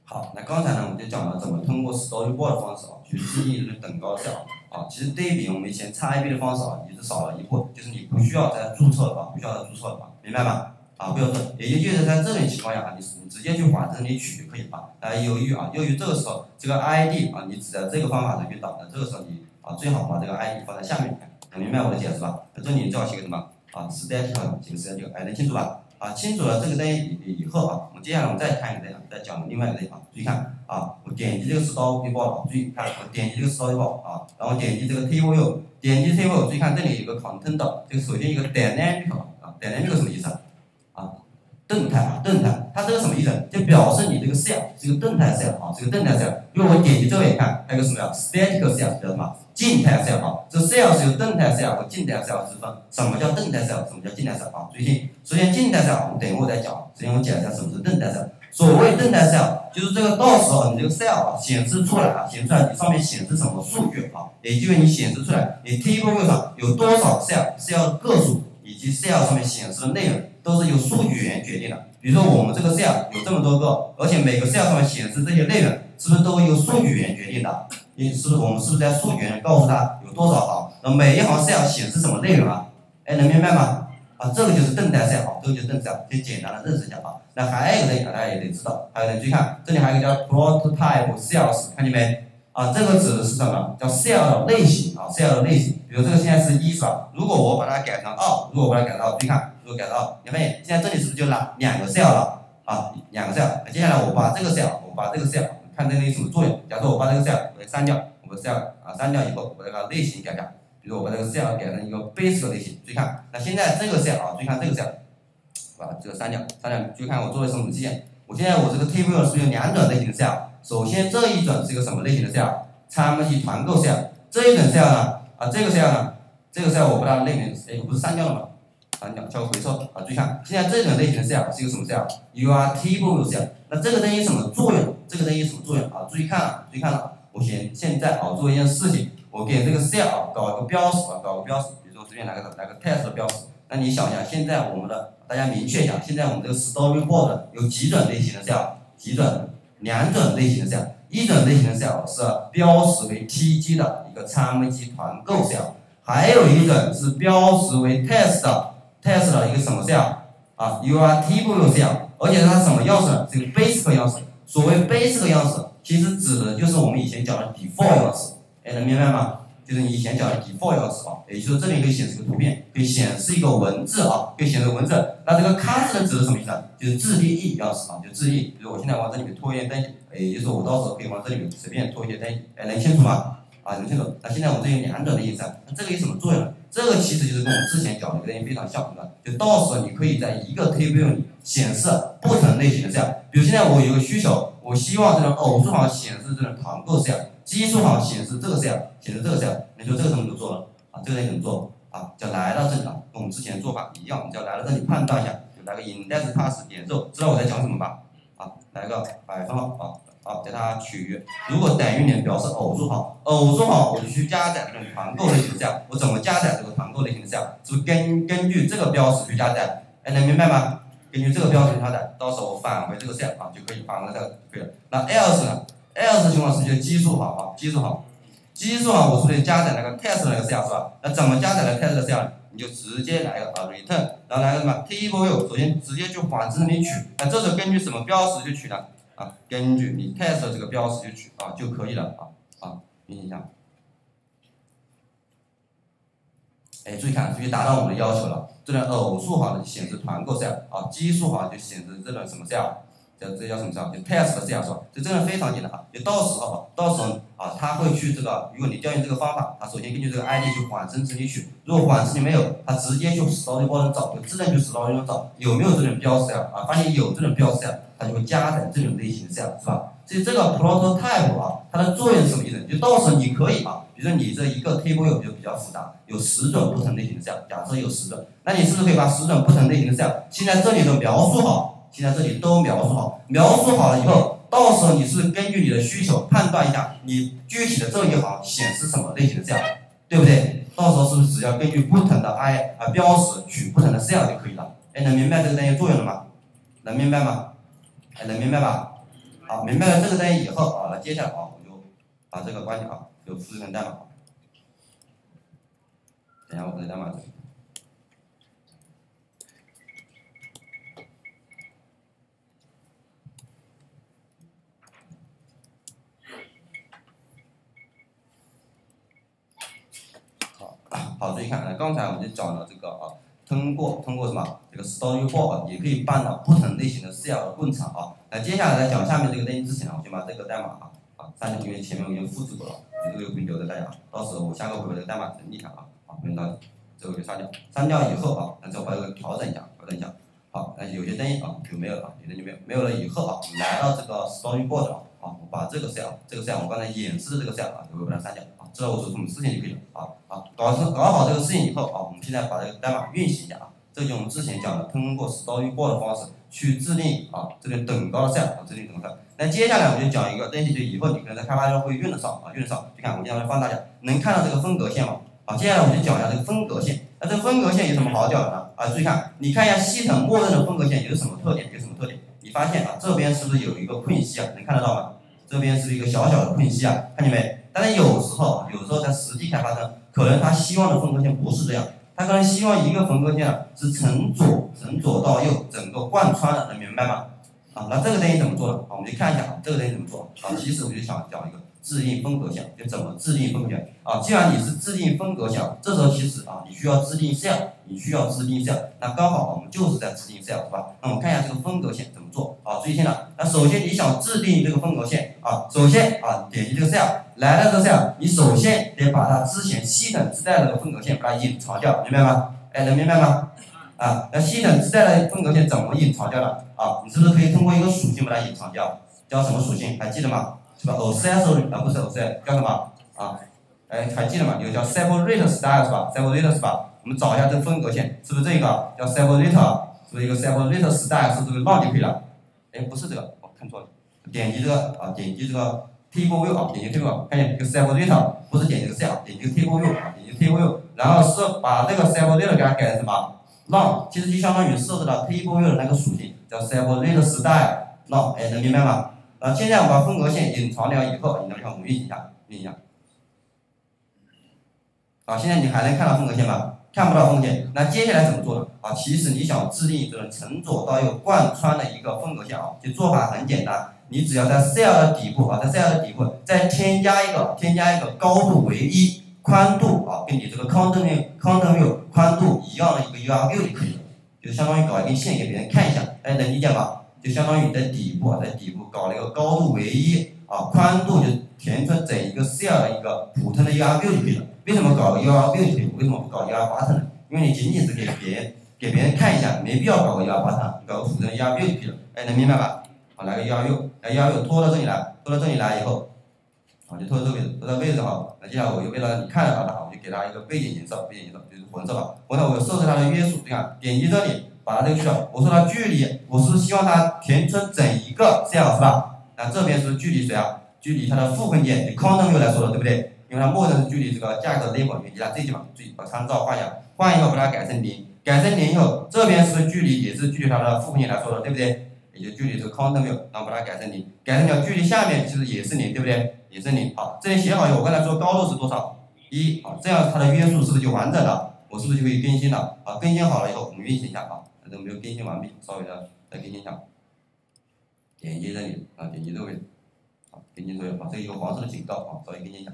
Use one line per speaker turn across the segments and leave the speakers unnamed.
好，那刚才呢，我们就讲了怎么通过 storyboard 的方式去制定这种等高效其实对比我们以前 XAB 的方式也是少了一步，就是你不需要再注册了不需要再注册了明白吗？不要做，也就是在这种情况下你直接去缓这里取就可以了由于这个时候这个 ID 你只在这个方法上去导，那这个时候你最好把这个 ID 放在下面，能明白我的解释吧？在这里你最好写个什么static 写个 static，能清楚吧？清楚了这个东西以后我们接下来我们再看一个东西，再讲另外一个东西注意看我点击这个 storyboard， 注意看我点击这个 storyboard然后点击这个 table view， 点击 table view， 注意看这里有个 content， 这个首先一个 dynamic dynamic 什么意思动态，它这个什么意思？就表示你这个 cell 是个动态 cell 是个动态 cell。因为我点击这里看，还有个什么呀 ？static cell 叫什么？静态 cell 这 cell 是由动态 cell 和静态 cell 之分。什么叫动态 cell？ 什么叫静态 cell 注意听。首先静态 cell， 我们等一会儿再讲。首先我解释一下什么是动态 cell。所谓动态 cell， 就是这个到时候你这个 cell 显示出来你上面显示什么数据也就是你显示出来你 table view 上有多少 cell 的个数，以及 cell 上面显示的内容。都是由数据源决定的。比如说我们这个 cell 有这么多个，而且每个 cell 上面显示这些内容，是不是都由数据源决定的？我们是不是在数据源告诉他有多少行？那每一行 cell 显示什么内容能明白吗？这个就是动态 cell 这个就是动态 cell， 可以简单的认识一下那还有一个东西大家也得知道，还有人注意看，这里还有一个叫 prototype cells， 看见没？这个指的是什么？叫 cell 的类型cell 的类型。比如这个现在是1是吧？如果我把它改成2，如果我把它改到注意看。如果改到你发现现在这里是不是就2个 cell 了2个 cell。接下来我把这个 cell， 看这个有什么作用？假如说我把这个 cell 我删掉，我把 cell 删掉以后，我把这个类型改改。比如我把这个 cell 改成一个 basic 类型，注意看。那现在这个 cell 注意看这个 cell， 把这个删掉，注意看我做的什么实现？我现在我这个 table 是不是有2种类型的 cell？ 首先这一种是一个什么类型的 cell？ 参谋级团购 cell。这一种 cell 呢这个 cell 呢，这个 cell 我把它类名我不是删掉了吗？交个回收注意看，现在这种类型的 cell 是一个什么 cell？UR table cell。那这个东西什么作用？注意看我现在做一件事情，我给这个 cell 搞一个标识比如说我随便来个 test 的标识。那你想一下，现在我们的大家明确一下，现在我们这个 storyboard 有几种类型的 cell？ 2种类型的 cell。一种类型的 cell 是标识为 TG 的一个参谋级团购 cell， 还有一种是标识为 test 的一个什么 cell？UR table cell， 而且它是什么样式？是一个 basic 样式。所谓 basic 样式，其实指的就是我们以前讲的 default 样式。能明白吗？就是你以前讲的 default 样式也就是这里可以显示个图片，可以显示一个文字可以显示文字。那这个 custom 指的什么意思？就是自定义样式就自定义。比如我现在往这里面拖一些东西，也就是我到时候可以往这里面随便拖一些东西，能清楚吗？能清楚。那现在我们这有2种的意思，那这个有什么作用呢？这个其实就是跟我们之前讲的一个东西非常像的，就到时候你可以在一个 table 里显示不同类型的 cell。比如现在我有个需求，我希望这种偶数行显示这种团购 cell， 奇数行显示这个 cell， 你说这个怎么做了这个怎么做就来到这里了，跟我们之前的做法一样，你就来到这里判断一下，就来个 index pass 点肉，知道我在讲什么吧？来个100分给它取于，如果等于0表示偶数行，我就去加载这种团购类型的 cell。我怎么加载这个团购类型的 cell？ 是不是根据这个标识去加载？能明白吗？根据这个标识去加载，到时候我返回这个 cell 就可以返回这个就可以了。那 else 呢 ？else 情况是就奇数行奇数行我是不是加载那个 test 那个 cell 是吧？那怎么加载的 test 的 cell 呢？你就直接来个return， 然后来个什么 table view， 首先直接就往这里取。那这时候根据什么标识去取呢？根据你 test 这个标识去取就可以了运行一下。注意看，注意达到我们的要求了。这种偶数行就显示团购 cell 奇数行就显示这种什么 cell？这叫什么 cell？ 就 test 的 cell 是吧？就真的非常简单就到时候它会去这个，如果你调用这个方法，它首先根据这个 ID 去缓升值里取。如果缓升里没有，它直接去 storyboard 找，就自动去 storyboard 找有没有这种标识 cell 发现有这种标识 cell， 它就会加载这种类型的 cell 是吧？所以这个 prototype 它的作用是什么意思？就到时候你可以比如说你这一个 table 就比较复杂，有10种不同类型的 cell， 假设有10种，那你是不是可以把10种不同类型的 cell 现在这里都描述好？现在这里都描述好了以后，到时候你是根据你的需求判断一下，你具体的这一行显示什么类型的 cell， 对不对？到时候是不是只要根据不同的标识取不同的 cell 就可以了？能明白这个东西作用了吗？能明白吗？能明白吧？好，明白了这个东西以后啊，那接下来啊，我就把这个关掉啊，就复制成代码。等一下，我这代码。好，注意看，刚才我们就讲了这个啊，通过什么这个 Storyboard 也可以办到不同类型的 Cell 的共场啊。那接下来在讲下面这个东西之前呢，我先把这个代码删掉，因为前面我已经复制过了，这个会留给大家。到时候我下个会把这个代码整理一下啊，不用着急，这个就删掉。删掉以后啊，那之后把这个调整一下。好，那有些东西啊就没有了，有的就没有了以后啊，我们来到这个 Storyboard 啊，我把这个 Cell 我刚才演示的这个 Cell 啊，我把它删掉。知道我做什么事情就可以了搞好这个事情以后啊，我们现在把这个代码运行一下啊。这就是我们之前讲的，通过 Storyboard 的方式去制定这个等高的 cell 制定等高的。那接下来我们就讲一个东西，就以后你可能在开发中会用得上。就看我经常放大家能看到这个分隔线吗？接下来我们就讲一下这个分隔线。那这个分隔线有什么好讲的呢？注意看，你看一下系统默认的分隔线有什么特点？你发现这边是不是有一个空隙啊？能看得到吗？这边是一个小小的空隙啊，看见没？但是有时候在实际开发中，可能他希望的分割线不是这样，他可能希望一个分割线是从左到右整个贯穿的，能明白吗？那这个东西怎么做呢？我们去看一下这个东西怎么做其实我就想讲一个制定分隔线，就怎么制定分隔线既然你是制定分隔线，这时候其实你需要制定 cell， 那刚好我们就是在制定 cell 是吧？那我们看一下这个分隔线怎么做注意听了。那首先你想制定这个分隔线首先点击这个 cell， 来了这个 cell， 你首先得把它之前系统自带的这个分隔线把它隐藏掉，明白吗？能明白吗？那系统自带的分隔线怎么隐藏掉的你是不是可以通过一个属性把它隐藏掉？叫什么属性？还记得吗？是吧 ？OCS 不是 OCS， 叫什么还记得吗？有叫 separate style 是吧 ？separate 是吧？我们找一下这个分隔线，是不是这个叫 separate？ 是不是一个 separate style？ 是不是浪就可以了？不是这个，看错了。点击这个table view 点击 table， 看见这个 separate 不是点击这个 cell， 点击 table view 点击 table view， 然后是把这个 separate 给它改成什么？浪，其实就相当于设置了 table view 的那个属性，叫 separate style 浪，能明白吗？现在我们把分隔线隐藏了以后，你能看我们运行一下。现在你还能看到分隔线吗？看不到分隔线。那接下来怎么做呢？其实你想制定这种从左到右贯穿的一个分隔线就做法很简单，你只要在 cell 的底部再添加一个高度为1，宽度跟你这个 content view 宽度一样的一个 UR view 就可以了，就相当于搞一根线给别人看一下，大家能理解吗？就相当于你在底部搞了一个高度为1宽度就填充整一个 cell 的一个普通的 UR view 就可以了。为什么搞 UR view 就可以？为什么不搞 UR button 呢？因为你仅仅是给别人看一下，没必要搞个 UR button， 搞个普通的 UR view 就可以了。能明白吧？来个 UR view 拖到这里来以后就拖到这个位置那接下来我就为了你看得到它，我就给它一个背景颜色就是红色吧。我设置它的约束，你看点击这里把它这个去掉，我说它距离，我是希望它填充整一个 cell 是吧？那这边是距离谁距离它的副空间，以 content view 来说的，对不对？因为它默认是距离这个价格 label 原来这地方注意把参照换一下，换以后把它改成0，改成0以后，这边是不是距离也是距离它的副空间来说的，对不对？也就距离这个 content view， 然后把它改成0，改成距离下面其实也是0，对不对？也是0。好，这里写好以后，我刚才说高度是多少？1。这样它的约束是不是就完整了？我是不是就可以更新了？更新好了以后，我们运行一下反正没有更新完毕，稍微的再更新一下。点击这里点击这个位置，更新作业这一个黄色的警告稍微更新一下。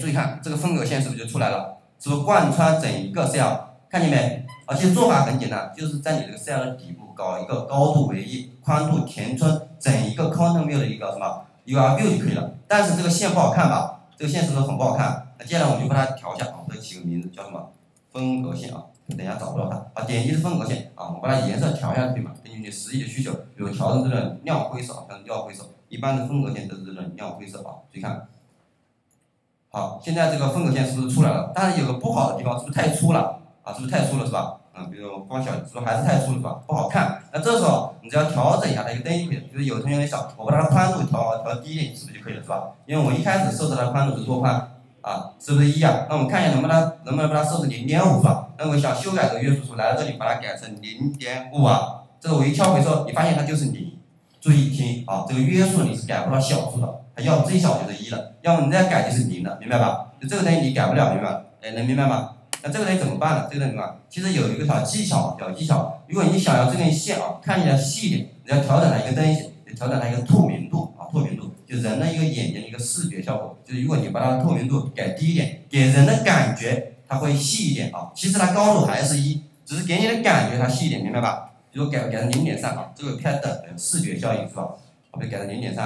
注意看这个分隔线是不是就出来了？是不是贯穿整一个 cell？ 看见没？其实做法很简单，就是在你这个 cell 的底部搞一个高度为1，宽度填充整一个 content view 的一个什么 UR view 就可以了。但是这个线不好看吧？这个线是不是很不好看？那接下来我们就把它调一下这起个名字叫什么？分隔线等一下找不到它点击分隔线我们把它颜色调一下可以吗？根据你实际的需求，比如调成这种亮灰色亮灰色，一般的分隔线都是这种亮灰色注意看。好，现在这个分隔线是不是出来了？但是有个不好的地方，是不是太粗了是不是太粗了是吧？比如光小，是不是还是太粗了是吧？不好看。那这时候你只要调整一下它一个灯就可以了。就是有同学想，我把它的宽度调低一点，是不是就可以了是吧？因为我一开始设置它的宽度是多宽是不是1那我们看一下能不能把它设置0.5是吧？那我想修改这个约束数，来到这里把它改成0.5这个微敲回之后，你发现它就是0。注意听啊，这个约数你是改不到小数的，它要最小就是1的，要么你再改就是0的，明白吧？就这个东西你改不了，明白吧？哎，能明白吗？那这个东西怎么办呢？这个东西怎么办？其实有一个小技巧，如果你想要这根线啊看起来细一点，你要调整它一个东西，你调整它一个透明度啊，透明度就是人的一个眼睛的一个视觉效果，就是如果你把它的透明度改低一点，给人的感觉它会细一点啊，其实它高度还是1，只是给你的感觉它细一点，明白吧？比如改成0.3啊，这个拍的视觉效应是吧？我们改成0.3，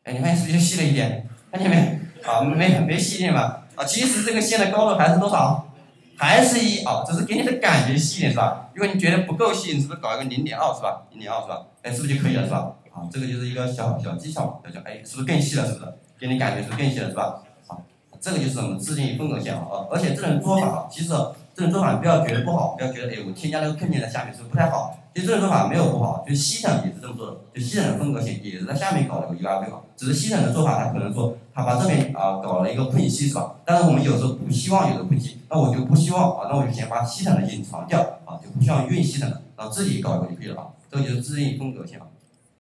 哎，你发现是不是就细了一点？看见没？啊，没细一点吧？啊，其实这个线的高度还是多少？还是1啊，只是给你的感觉细一点是吧？如果你觉得不够细，你是不是搞一个0.2是吧？0.2是吧？哎，是不是就可以了是吧？啊，这个就是一个小技巧，哎，是不是更细了？是不是？给你感觉是不是更细了是吧？啊，这个就是我们自定义风格线啊，而且这种做法其实这种做法不要觉得不好，不要觉得哎我添加那个坑点在下面是不是不太好？其实这种做法没有不好，就西城也是这么做的，就西城的风格线也是在下面搞了个 UI 好，只是西城的做法他可能说他把这边搞了一个空隙是吧？但是我们有时候不希望有个空隙，那我就不希望那我就先把西城的隐藏掉就不需要运西城的，然后自己搞一个就可以了这个就是自定义风格线